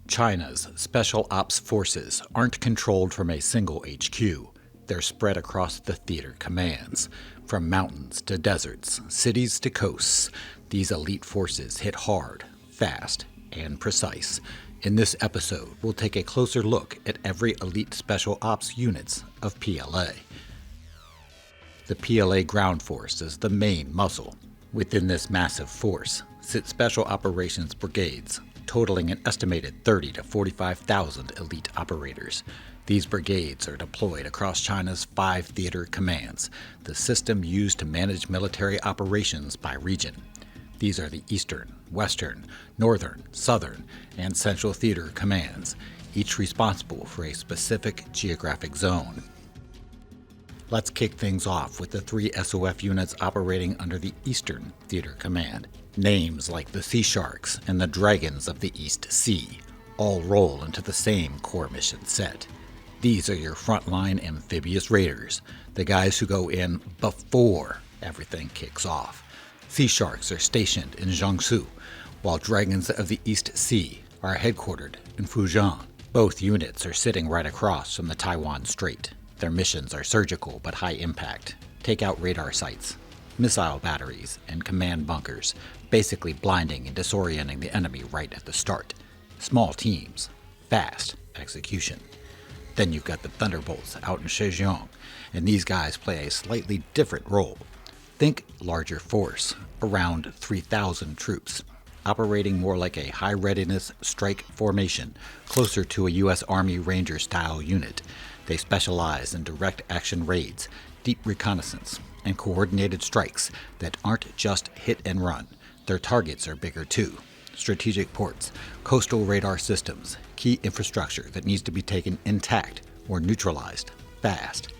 China's Special Ops Forces aren't controlled from a single HQ. They're spread across the theater commands. From mountains to deserts, cities to coasts, these elite forces hit hard, fast, and precise. In this episode, we'll take a closer look at every elite Special Ops units of PLA. The PLA ground force is the main muscle. Within this massive force sit Special Operations Brigades, totaling an estimated 30 to 45,000 elite operators. These brigades are deployed across China's 5 theater commands, the system used to manage military operations by region. These are the Eastern, Western, Northern, Southern, and Central Theater commands, each responsible for a specific geographic zone. Let's kick things off with the 3 SOF units operating under the Eastern Theater Command. Names like the Sea Sharks and the Dragons of the East Sea all roll into the same core mission set. These are your frontline amphibious raiders, the guys who go in before everything kicks off. Sea Sharks are stationed in Jiangsu, while Dragons of the East Sea are headquartered in Fujian. Both units are sitting right across from the Taiwan Strait. Their missions are surgical but high impact. Take out radar sites, missile batteries, and command bunkers, basically blinding and disorienting the enemy right at the start. Small teams, fast execution. Then you've got the Thunderbolts out in Zhejiang, and these guys play a slightly different role. Think larger force, around 3,000 troops, operating more like a high-readiness strike formation, closer to a U.S. Army Ranger-style unit. They specialize in direct action raids, deep reconnaissance, and coordinated strikes that aren't just hit and run. Their targets are bigger too. Strategic ports, coastal radar systems, key infrastructure that needs to be taken intact or neutralized fast.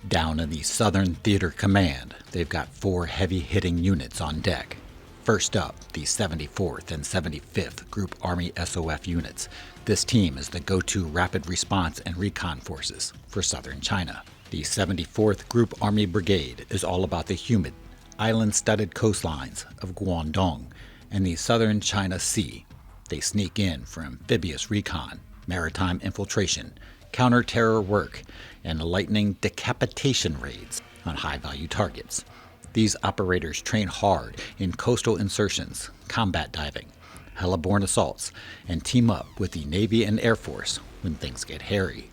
Down in the Southern Theater Command, they've got 4 heavy-hitting units on deck. First up, the 74th and 75th Group Army SOF units. This team is the go-to rapid response and recon forces for southern China. The 74th Group Army Brigade is all about the humid, island-studded coastlines of Guangdong and the southern China Sea. They sneak in for amphibious recon, maritime infiltration, counter-terror work, and lightning decapitation raids on high-value targets. These operators train hard in coastal insertions, combat diving, heliborne assaults, and team up with the Navy and Air Force when things get hairy.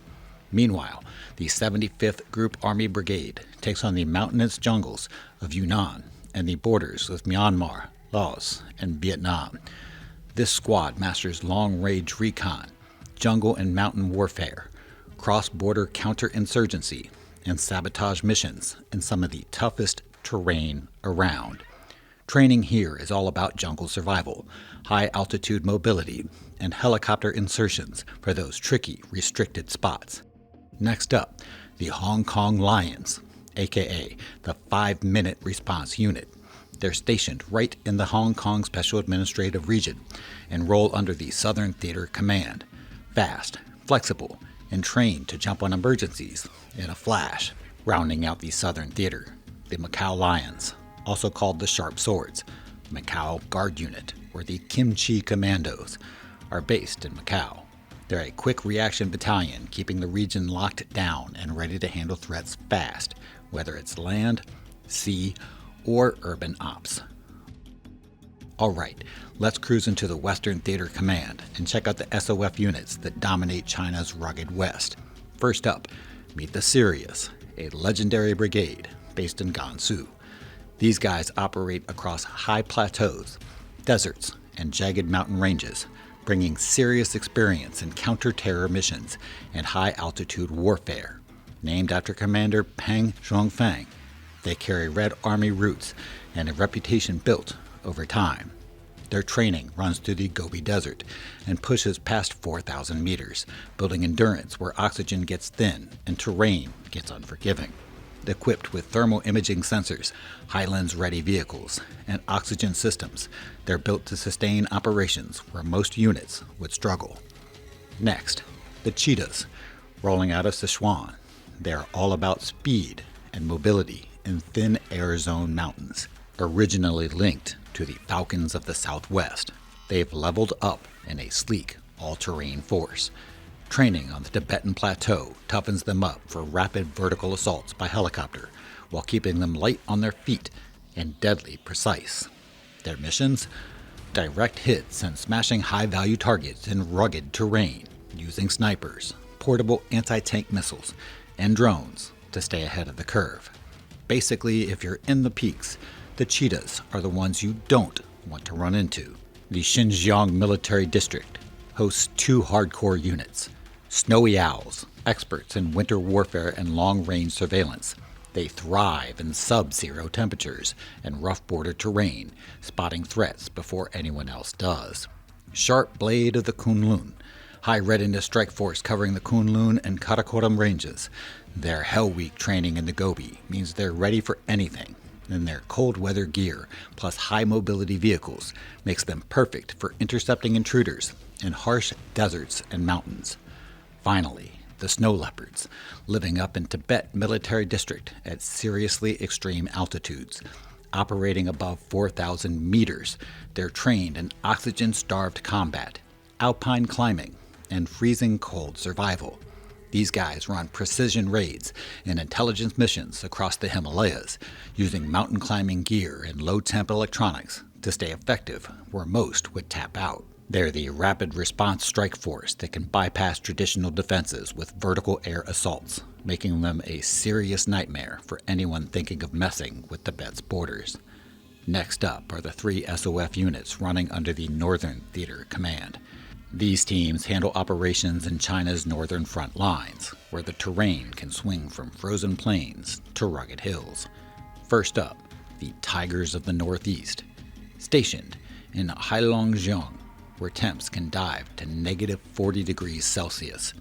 Meanwhile, the 75th Group Army Brigade takes on the mountainous jungles of Yunnan and the borders with Myanmar, Laos, and Vietnam. This squad masters long-range recon, jungle and mountain warfare, cross-border counterinsurgency, and sabotage missions in some of the toughest terrain around. Training here is all about jungle survival, high-altitude mobility, and helicopter insertions for those tricky, restricted spots. Next up, the Hong Kong Lions, aka the 5-Minute Response Unit. They're stationed right in the Hong Kong Special Administrative Region and roll under the Southern Theater Command. Fast, flexible, and trained to jump on emergencies in a flash. Rounding out the Southern Theater, the Macau Lions, also called the Sharp Swords, Macau Guard Unit, or the Kimchi Commandos, are based in Macau. They're a quick reaction battalion keeping the region locked down and ready to handle threats fast, whether it's land, sea, or urban ops. Alright, let's cruise into the Western Theater Command and check out the SOF units that dominate China's rugged west. First up, meet the Sirius, a legendary brigade based in Gansu. These guys operate across high plateaus, deserts, and jagged mountain ranges, bringing serious experience in counter-terror missions and high-altitude warfare. Named after Commander Peng Zhongfang, they carry Red Army roots and a reputation built over time. Their training runs through the Gobi Desert and pushes past 4,000 meters, building endurance where oxygen gets thin and terrain gets unforgiving. Equipped with thermal imaging sensors, high-lens-ready vehicles, and oxygen systems, they're built to sustain operations where most units would struggle. Next, the Cheetahs, rolling out of Sichuan. They're all about speed and mobility in thin air zone mountains. Originally linked to the Falcons of the Southwest, they've leveled up in a sleek, all-terrain force. Training on the Tibetan plateau toughens them up for rapid vertical assaults by helicopter, while keeping them light on their feet and deadly precise. Their missions? Direct hits and smashing high-value targets in rugged terrain, using snipers, portable anti-tank missiles, and drones to stay ahead of the curve. Basically, if you're in the peaks, the Cheetahs are the ones you don't want to run into. The Xinjiang Military District hosts two hardcore units, Snowy Owls, experts in winter warfare and long-range surveillance. They thrive in sub-zero temperatures and rough border terrain, spotting threats before anyone else does. Sharp Blade of the Kunlun, high readiness strike force covering the Kunlun and Karakoram ranges. Their Hell Week training in the Gobi means they're ready for anything, and their cold weather gear plus high mobility vehicles makes them perfect for intercepting intruders in harsh deserts and mountains. Finally, the Snow Leopards, living up in Tibet Military District at seriously extreme altitudes. Operating above 4,000 meters, they're trained in oxygen-starved combat, alpine climbing, and freezing cold survival. These guys run precision raids and intelligence missions across the Himalayas, using mountain climbing gear and low-temp electronics to stay effective where most would tap out. They're the rapid response strike force that can bypass traditional defenses with vertical air assaults, making them a serious nightmare for anyone thinking of messing with Tibet's borders. Next up are the three SOF units running under the Northern Theater Command. These teams handle operations in China's northern front lines, where the terrain can swing from frozen plains to rugged hills. First up, the Tigers of the Northeast, stationed in Heilongjiang, where temps can dive to negative 40 degrees Celsius.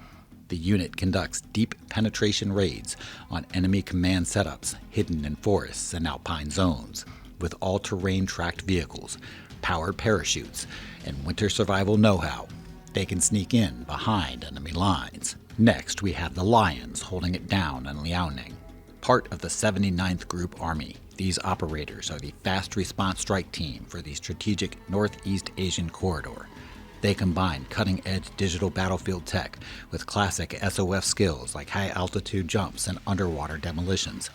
The unit conducts deep penetration raids on enemy command setups hidden in forests and alpine zones, with all-terrain tracked vehicles, powered parachutes, and winter survival know-how. They can sneak in behind enemy lines. Next, we have the Lions holding it down in Liaoning. Part of the 79th Group Army, these operators are the fast response strike team for the strategic Northeast Asian corridor. They combine cutting-edge digital battlefield tech with classic SOF skills like high-altitude jumps and underwater demolitions.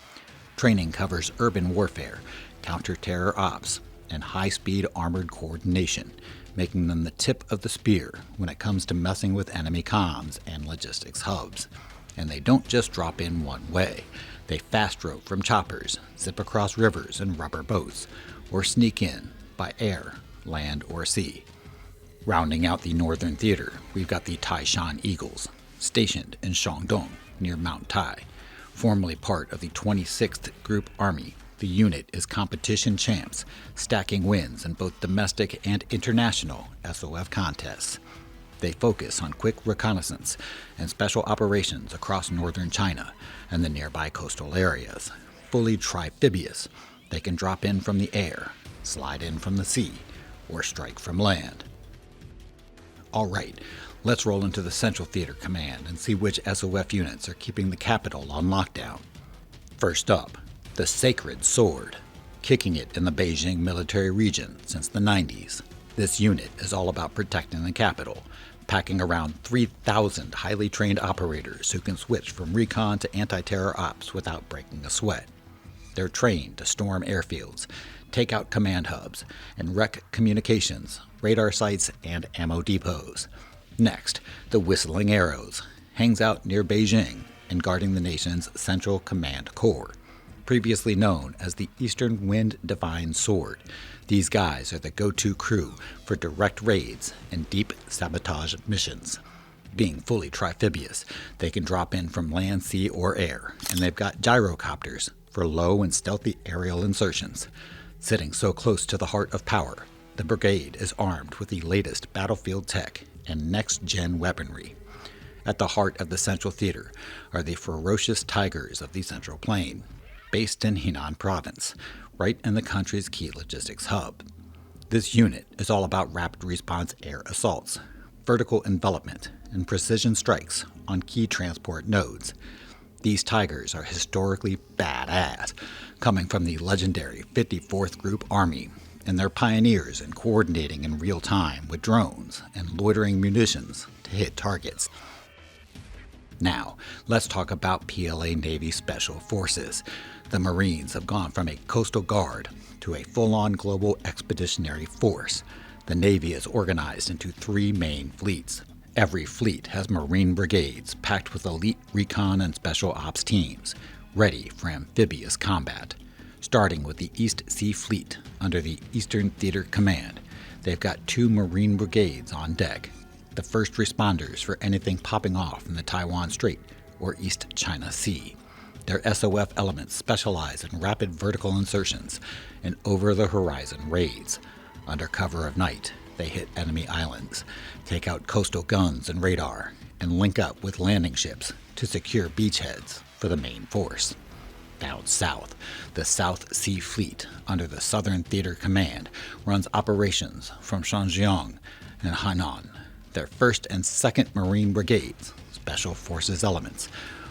Training covers urban warfare, counter-terror ops, and high-speed armored coordination, making them the tip of the spear when it comes to messing with enemy comms and logistics hubs. And they don't just drop in one way. They fast rope from choppers, zip across rivers and rubber boats, or sneak in by air, land, or sea. Rounding out the Northern Theater, we've got the Taishan Eagles, stationed in Shandong near Mount Tai. Formerly part of the 26th Group Army, the unit is competition champs, stacking wins in both domestic and international SOF contests. They focus on quick reconnaissance and special operations across northern China and the nearby coastal areas. Fully trifibious, they can drop in from the air, slide in from the sea, or strike from land. All right, let's roll into the Central Theater Command and see which SOF units are keeping the capital on lockdown. First up, the Sacred Sword, kicking it in the Beijing military region since the 90s. This unit is all about protecting the capital, packing around 3,000 highly trained operators who can switch from recon to anti-terror ops without breaking a sweat. They're trained to storm airfields, take out command hubs, and wreck communications, radar sites, and ammo depots. Next, the Whistling Arrows, hangs out near Beijing and guarding the nation's Central Command Corps. Previously known as the Eastern Wind Divine Sword, these guys are the go-to crew for direct raids and deep sabotage missions. Being fully trifibious, they can drop in from land, sea, or air, and they've got gyrocopters for low and stealthy aerial insertions. Sitting so close to the heart of power, the brigade is armed with the latest battlefield tech and next-gen weaponry. At the heart of the Central Theater are the ferocious tigers of the Central Plain, based in Henan Province, right in the country's key logistics hub. This unit is all about rapid response air assaults, vertical envelopment, and precision strikes on key transport nodes. These tigers are historically badass, coming from the legendary 54th Group Army and they're pioneers in coordinating in real time with drones and loitering munitions to hit targets. Now, let's talk about PLA Navy Special Forces. The Marines have gone from a coastal guard to a full-on global expeditionary force. The Navy is organized into 3 main fleets. Every fleet has Marine brigades packed with elite recon and special ops teams, ready for amphibious combat. Starting with the East Sea Fleet under the Eastern Theater Command, they've got 2 Marine brigades on deck, the first responders for anything popping off in the Taiwan Strait or East China Sea. Their SOF elements specialize in rapid vertical insertions and over-the-horizon raids. Under cover of night, they hit enemy islands, take out coastal guns and radar, and link up with landing ships to secure beachheads for the main force. Down south, the South Sea Fleet under the Southern Theater Command runs operations from Shanjiang and Hainan. Their 1st and 2nd Marine Brigades, Special Forces elements,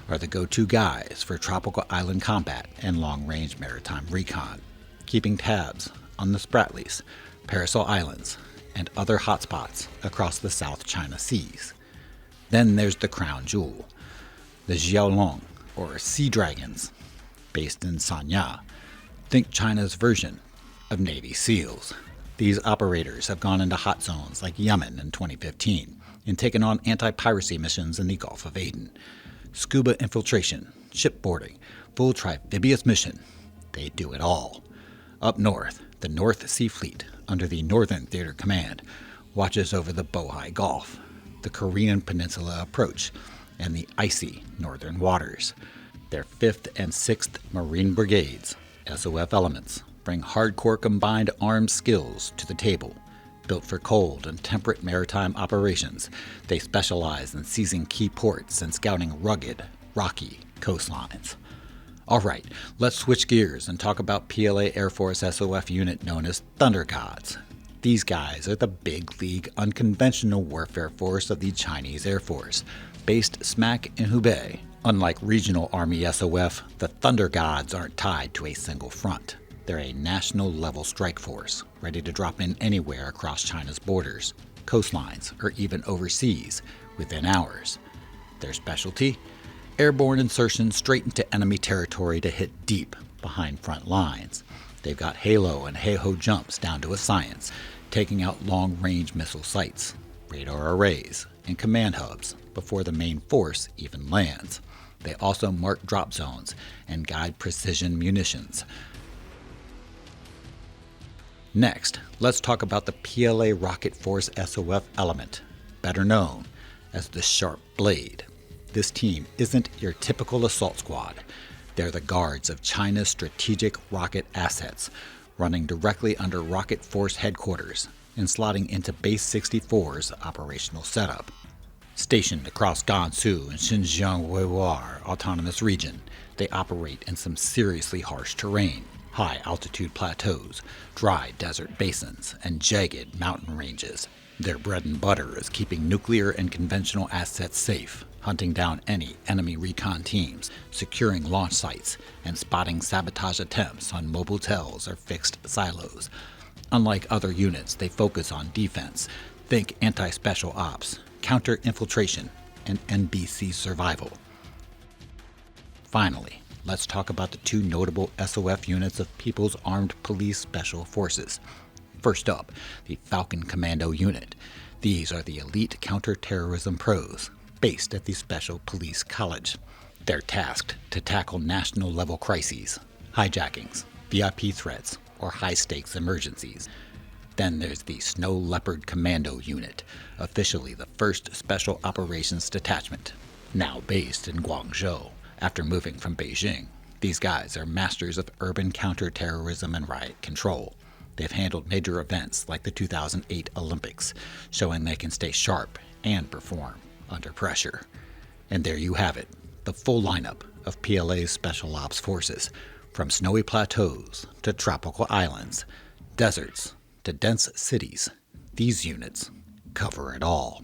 are the go-to guys for tropical island combat and long-range maritime recon, keeping tabs on the Spratlys, Paracel Islands, and other hotspots across the South China Seas. Then there's the crown jewel, the Jiaolong, or Sea Dragons, based in Sanya. Think China's version of Navy SEALs. These operators have gone into hot zones like Yemen in 2015 and taken on anti-piracy missions in the Gulf of Aden. Scuba infiltration, shipboarding, full trimphibious mission. They do it all. Up north, the North Sea Fleet, under the Northern Theater Command, watches over the Bohai Gulf, the Korean Peninsula approach, and the icy northern waters. Their 5th and 6th Marine Brigades, SOF elements, bring hardcore combined arms skills to the table. Built for cold and temperate maritime operations, they specialize in seizing key ports and scouting rugged, rocky coastlines. All right, let's switch gears and talk about PLA Air Force SOF unit known as Thunder Gods. These guys are the big league unconventional warfare force of the Chinese Air Force, based smack in Hubei. Unlike regional Army SOF, the Thunder Gods aren't tied to a single front. They're a national-level strike force, ready to drop in anywhere across China's borders, coastlines, or even overseas, within hours. Their specialty? Airborne insertion straight into enemy territory to hit deep behind front lines. They've got halo and hey-ho jumps down to a science, taking out long-range missile sites, radar arrays, and command hubs before the main force even lands. They also mark drop zones and guide precision munitions. Next, let's talk about the PLA Rocket Force SOF element, better known as the Sharp Blade. This team isn't your typical assault squad. They're the guards of China's strategic rocket assets, running directly under Rocket Force headquarters and slotting into Base 64's operational setup. Stationed across Gansu and Xinjiang Weihua Autonomous Region, they operate in some seriously harsh terrain, high-altitude plateaus, dry desert basins, and jagged mountain ranges. Their bread and butter is keeping nuclear and conventional assets safe, hunting down any enemy recon teams, securing launch sites, and spotting sabotage attempts on mobile tells or fixed silos. Unlike other units, they focus on defense. Think anti-special ops, counter-infiltration, and NBC survival. Finally, let's talk about the 2 notable SOF units of People's Armed Police Special Forces. First up, the Falcon Commando Unit. These are the elite counter-terrorism pros, based at the Special Police College. They're tasked to tackle national-level crises, hijackings, VIP threats, or high-stakes emergencies. Then there's the Snow Leopard Commando Unit, officially the 1st Special Operations Detachment, now based in Guangzhou. After moving from Beijing, these guys are masters of urban counterterrorism and riot control. They've handled major events like the 2008 Olympics, showing they can stay sharp and perform under pressure. And there you have it, the full lineup of PLA's Special Ops Forces, from snowy plateaus to tropical islands, deserts to dense cities. These units cover it all.